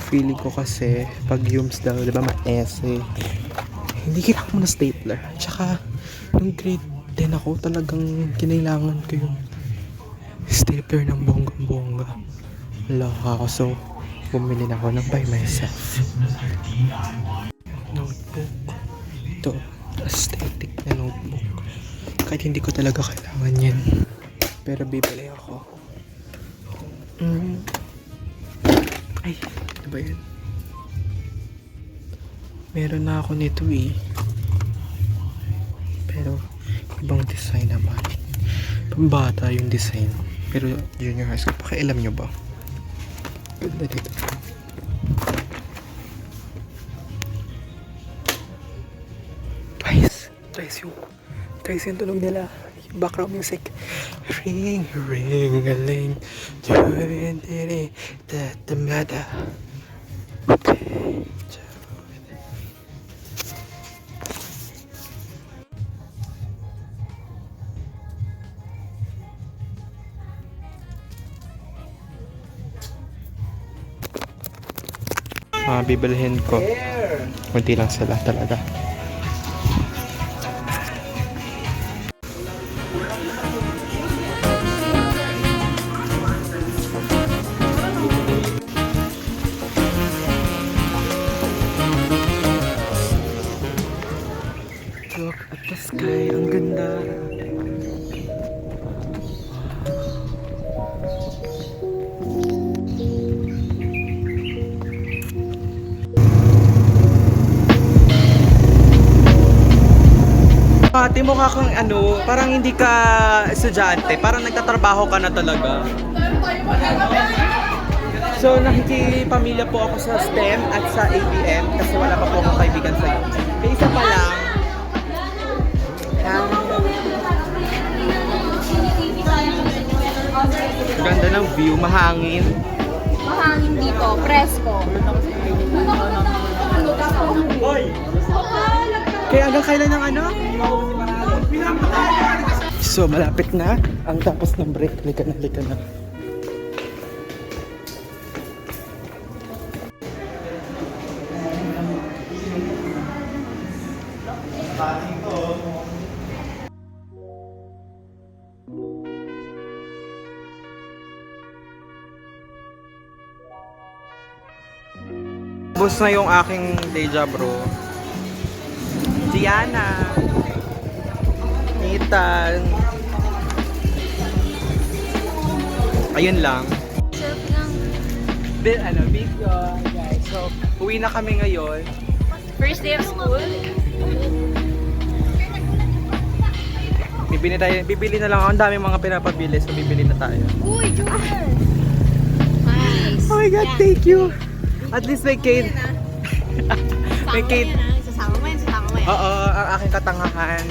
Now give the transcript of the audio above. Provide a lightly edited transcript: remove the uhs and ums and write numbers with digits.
feeling ko kasi pag UMS daw, di ba ma-essay, hindi kailangan mo na stapler. Tsaka nung grade 10 ako, talagang kinailangan ko yung stapler ng bonggang-bongga. Wala ako, so bumili na ako ng by myself. Notebook. Ito, aesthetic na notebook. Kahit hindi ko talaga kailangan yan. Pero bibili ako. Ay, ano ba yan? Meron na ako nito eh. Pero, ibang design naman. Pambata yung design. Pero, junior high school. Pakialam nyo ba? Ganda dito. Twice yung tunog nila. Yung background music. Ring, ring, a ling. Tatamada. Okay. Bibilhin ko. Kunti lang sila talaga. Look at the sky, ang ganda. Ate, mukha kang ano, parang hindi ka estudyante, parang nagtatrabaho ka na talaga. So, nakikipamilya po ako sa STEM at sa ABM kasi wala pa po akong kaibigan sa iyo. Kaya isa pa lang, ganda ng view, mahangin. Mahangin dito, presko. Kaya hanggang kailan ng ano? So, malapit na ang tapos ng break. Halika na. Bus na yung aking deja bro. Gianna, Ethan. Ayun lang. Surf lang. Video, guys. So, uwi na kami ngayon. First day of school. Bibili na lang ako. Ang daming mga pinapabili, so bibili na tayo. Uy, Jordan! Nice. Oh my God, thank you. At least may Kate. May Kate. Sasama mo yan. Oo, ang aking katangahan.